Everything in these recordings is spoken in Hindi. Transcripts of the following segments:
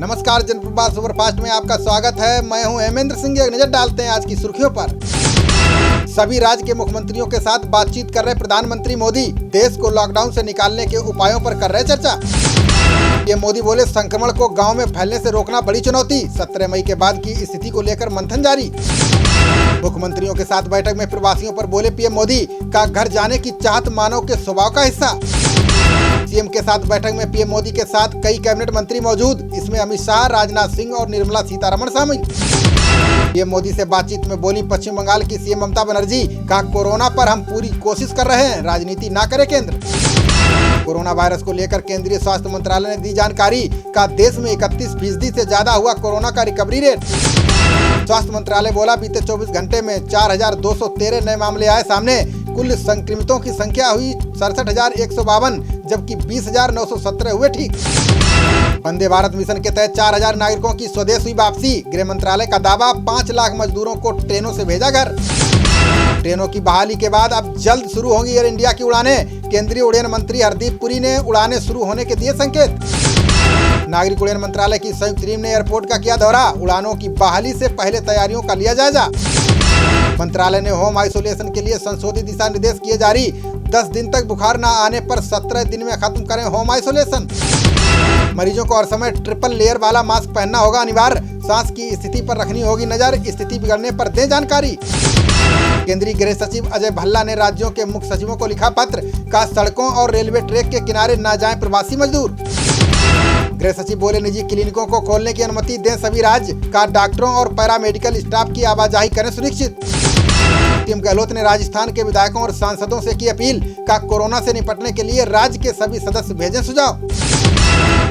नमस्कार, जनप्रभात सुपरफास्ट में आपका स्वागत है। मैं हूं हेमेंद्र सिंह। एक नजर डालते हैं आज की सुर्खियों पर। सभी राज्य के मुख्यमंत्रियों के साथ बातचीत कर रहे प्रधानमंत्री मोदी देश को लॉकडाउन से निकालने के उपायों पर कर रहे चर्चा। ये मोदी बोले, संक्रमण को गांव में फैलने से रोकना बड़ी चुनौती। 17 मई के बाद की स्थिति को लेकर मंथन जारी। मुख्यमंत्रियों के साथ बैठक में प्रवासियों पर बोले पीएम मोदी, का घर जाने की चाहत मानव के स्वभाव का हिस्सा। सीएम के साथ बैठक में पीएम मोदी के साथ कई कैबिनेट मंत्री मौजूद। इसमें अमित शाह, राजनाथ सिंह और निर्मला सीतारमण शामिल। पीएम मोदी से बातचीत में बोली पश्चिम बंगाल की सीएम ममता बनर्जी, का कोरोना पर हम पूरी कोशिश कर रहे हैं, राजनीति ना करे केंद्र। कोरोना वायरस को लेकर केंद्रीय स्वास्थ्य मंत्रालय ने दी जानकारी, का देश में 31% से ज्यादा हुआ कोरोना का रिकवरी रेट। स्वास्थ्य मंत्रालय बोला, बीते 24 घंटे में 4213 नए मामले आए सामने। कुल संक्रमितों की संख्या हुई 67,152, जबकि 20,917 हुए ठीक। वंदे भारत मिशन के तहत 4,000 नागरिकों की स्वदेश हुई वापसी। गृह मंत्रालय का दावा, 5 लाख मजदूरों को ट्रेनों से भेजा घर। ट्रेनों की बहाली के बाद अब जल्द शुरू होंगी एयर इंडिया की उड़ानें। केंद्रीय उड़ान मंत्री हरदीप पुरी ने उड़ानें शुरू होने के दिए संकेत। नागरिक उड्डयन मंत्रालय की संयुक्त टीम ने एयरपोर्ट का किया दौरा। उड़ानों की बहाली से पहले तैयारियों का लिया जायजा। मंत्रालय ने होम आइसोलेशन के लिए संशोधित दिशा निर्देश किए जारी। 10 दिन तक बुखार न आने पर 17 दिन में खत्म करें होम आइसोलेशन। मरीजों को हर समय ट्रिपल लेयर वाला मास्क पहनना होगा अनिवार्य। सांस की स्थिति पर रखनी होगी नजर, स्थिति बिगड़ने पर दें जानकारी। केंद्रीय गृह सचिव अजय भल्ला ने राज्यों के मुख्य सचिवों को लिखा पत्र, का सड़कों और रेलवे ट्रैक के किनारे न जाएं प्रवासी मजदूर। गृह सचिव बोले, निजी क्लिनिकों को खोलने की अनुमति दें सभी राज्य। का डॉक्टरों और पैरामेडिकल स्टाफ की आवाजाही करें सुनिश्चित। सीएम गहलोत ने राजस्थान के विधायकों और सांसदों से की अपील, का कोरोना से निपटने के लिए राज्य के सभी सदस्य भेजें सुझाव।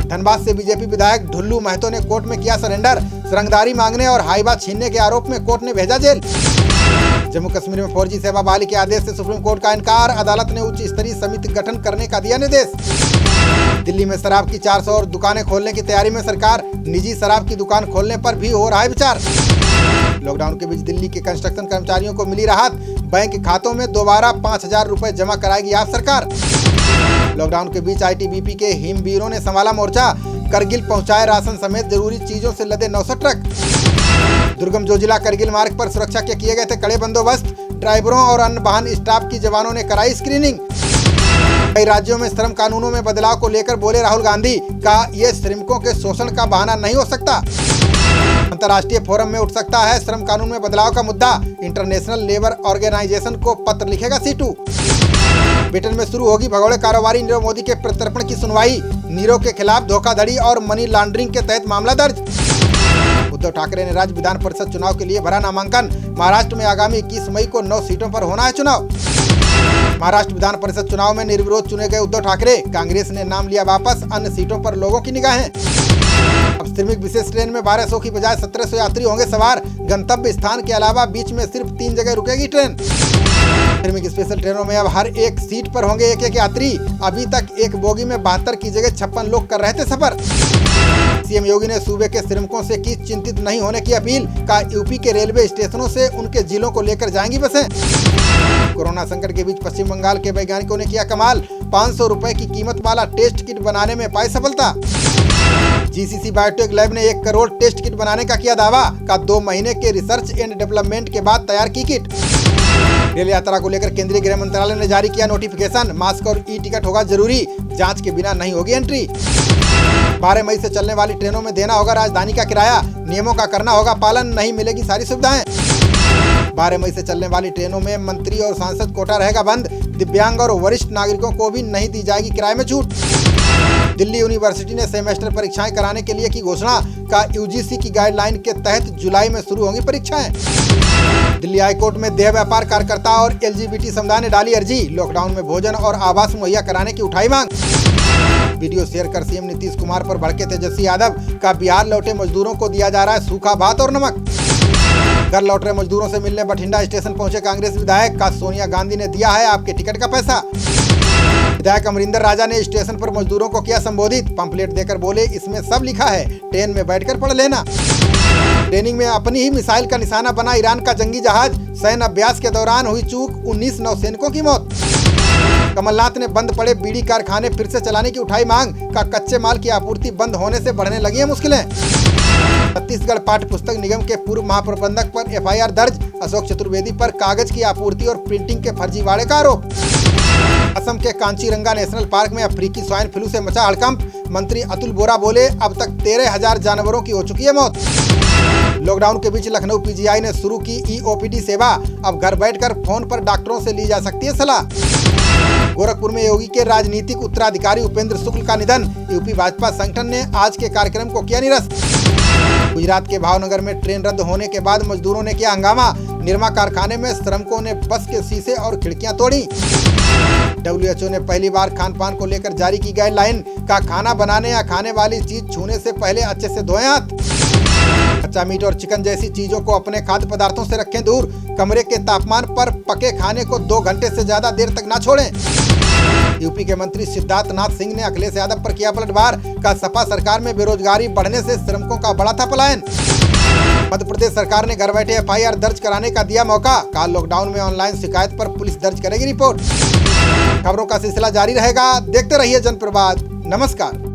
धनबाद से बीजेपी विधायक ढुल्लू महतो ने कोर्ट में किया सरेंडर। रंगदारी मांगने और हाईवा छीनने के आरोप में कोर्ट ने भेजा जेल। जम्मू कश्मीर में 4G सेवा बहाली के आदेश से सुप्रीम कोर्ट का इनकार। अदालत ने उच्च स्तरीय समिति गठन करने का दिया निर्देश। दिल्ली में शराब की 400 और दुकानें खोलने की तैयारी में सरकार। निजी शराब की दुकान खोलने पर भी हो रहा है विचार। लॉकडाउन के बीच दिल्ली के कंस्ट्रक्शन कर्मचारियों को मिली राहत। बैंक खातों में दोबारा 5,000 रुपए जमा कराएगी आप सरकार। लॉकडाउन के बीच आईटीबीपी के हिमवीरों ने संभाला मोर्चा। करगिल पहुंचाए राशन समेत जरूरी चीजों से लदे 900 ट्रक। दुर्गम जोजिला करगिल मार्ग पर सुरक्षा के किए गए थे कड़े बंदोबस्त। ड्राइवरों और अन्य वाहन स्टाफ की जवानों ने कराई स्क्रीनिंग। कई राज्यों में श्रम कानूनों में बदलाव को लेकर बोले राहुल गांधी, का ये श्रमिकों के शोषण का बहाना नहीं हो सकता। अंतर्राष्ट्रीय फोरम में उठ सकता है श्रम कानून में बदलाव का मुद्दा। इंटरनेशनल लेबर ऑर्गेनाइजेशन को पत्र लिखेगा सीटू। ब्रिटेन में शुरू होगी भगोड़े कारोबारी नीरव मोदी के प्रत्यर्पण की सुनवाई। नीरव के खिलाफ धोखाधड़ी और मनी लॉन्ड्रिंग के तहत मामला दर्ज। उद्धव ठाकरे ने राज्य विधान परिषद चुनाव के लिए भरा नामांकन। महाराष्ट्र में आगामी 21 मई को 9 सीटों पर होना है चुनाव। महाराष्ट्र विधान परिषद चुनाव में निर्विरोध चुने गए उद्धव ठाकरे। कांग्रेस ने नाम लिया वापस। अन्य सीटों पर लोगों की निगाहें। अब श्रमिक विशेष ट्रेन में 1200 की बजाय 1700 यात्री होंगे सवार। गंतव्य स्थान के अलावा बीच में सिर्फ 3 जगह रुकेगी ट्रेन। श्रमिक स्पेशल ट्रेनों में अब हर एक सीट पर होंगे एक यात्री। अभी तक एक बोगी में 72 की जगह 56 लोग कर रहे थे सफर। सीएम योगी ने सूबे के श्रमिकों से की चिंतित नहीं होने की अपील। का यूपी के रेलवे स्टेशनों से उनके जिलों को लेकर जाएंगी बसें। कोरोना संकट के बीच पश्चिम बंगाल के वैज्ञानिकों ने किया कमाल। 500 रुपए की कीमत वाला टेस्ट किट बनाने में पाई सफलता। जीसीसी बायोटेक लैब ने 1 करोड़ टेस्ट किट बनाने का किया दावा। का 2 महीने के रिसर्च एंड डेवलपमेंट के बाद तैयार की किट। रेल यात्रा को लेकर केंद्रीय गृह मंत्रालय ने जारी किया नोटिफिकेशन। मास्क और ई टिकट होगा जरूरी, जांच के बिना नहीं होगी एंट्री। 12 मई से चलने वाली ट्रेनों में देना होगा राजधानी का किराया। नियमों का करना होगा पालन, नहीं मिलेगी सारी सुविधाएं। 12 मई से चलने वाली ट्रेनों में मंत्री और सांसद कोटा रहेगा बंद। दिव्यांग और वरिष्ठ नागरिकों को भी नहीं दी जाएगी किराए में छूट। दिल्ली यूनिवर्सिटी ने सेमेस्टर परीक्षाएं कराने के लिए की घोषणा। का यूजीसी की गाइडलाइन के तहत जुलाई में शुरू होंगी परीक्षाएं। दिल्ली हाईकोर्ट में देह व्यापार कार्यकर्ता और एलजीबीटी समुदाय ने डाली अर्जी। लॉकडाउन में भोजन और आवास मुहैया कराने की उठाई मांग। वीडियो शेयर कर सीएम नीतीश कुमार पर भड़के तेजस्वी यादव। का बिहार लौटे मजदूरों को दिया जा रहा है सूखा भात और नमक। घर लौट रहे मजदूरों से मिलने बठिंडा स्टेशन पहुंचे कांग्रेस विधायक। का सोनिया गांधी ने दिया है आपके टिकट का पैसा। विधायक अमरिंदर राजा ने स्टेशन पर मजदूरों को किया संबोधित। पंपलेट देकर बोले, इसमें सब लिखा है, ट्रेन में बैठकर पढ़ लेना। ट्रेनिंग में अपनी ही मिसाइल का निशाना बना ईरान का जंगी जहाज। सैन्य अभ्यास के दौरान हुई चूक, 19 नौसैनिकों की मौत। कमलनाथ ने बंद पड़े बीड़ी कारखाने फिर से चलाने की उठाई मांग। का कच्चे माल की आपूर्ति बंद होने से बढ़ने लगी है मुश्किलें। छत्तीसगढ़ पाठ्य पुस्तक निगम के पूर्व महाप्रबंधक पर एफआईआर दर्ज। अशोक चतुर्वेदी पर कागज की आपूर्ति और प्रिंटिंग के फर्जीवाड़े का आरोप। असम के कांचीरंगा नेशनल पार्क में अफ्रीकी स्वाइन फ्लू से मचा हड़कंप। मंत्री अतुल बोरा बोले, अब तक 13,000 जानवरों की हो चुकी है मौत। लॉकडाउन के बीच लखनऊ पीजीआई ने शुरू की ईओपीडी सेवा। अब घर बैठकर फोन पर डॉक्टरों से ली जा सकती है सलाह। गोरखपुर में योगी के राजनीतिक उत्तराधिकारी उपेंद्र शुक्ल का निधन। यूपी भाजपा संगठन ने आज के कार्यक्रम को किया निरस्त। गुजरात के भावनगर में ट्रेन रद्द होने के बाद मजदूरों ने किया हंगामा। निरमा कारखाने में श्रमिकों ने बस के शीशे और खिड़कियां तोड़ी। WHO ने पहली बार खान पान को लेकर जारी की गाइडलाइन। का खाना बनाने या खाने वाली चीज छूने से पहले अच्छे से धोएं हाथ। कच्चा मीट और चिकन जैसी चीजों को अपने खाद्य पदार्थों से रखें दूर। कमरे के तापमान पर पके खाने को 2 घंटे से ज्यादा देर तक ना छोड़ें। यूपी के मंत्री सिद्धार्थ नाथ सिंह ने अखिलेश यादव पर किया पलटवार। का सपा सरकार में बेरोजगारी बढ़ने से श्रमिकों का बड़ा था पलायन। मध्य प्रदेश सरकार ने घर बैठे एफआईआर दर्ज कराने का दिया मौका। कहा लॉकडाउन में ऑनलाइन शिकायत पर पुलिस दर्ज करेगी रिपोर्ट। खबरों का सिलसिला जारी रहेगा, देखते रहिए जनप्रवाद। नमस्कार।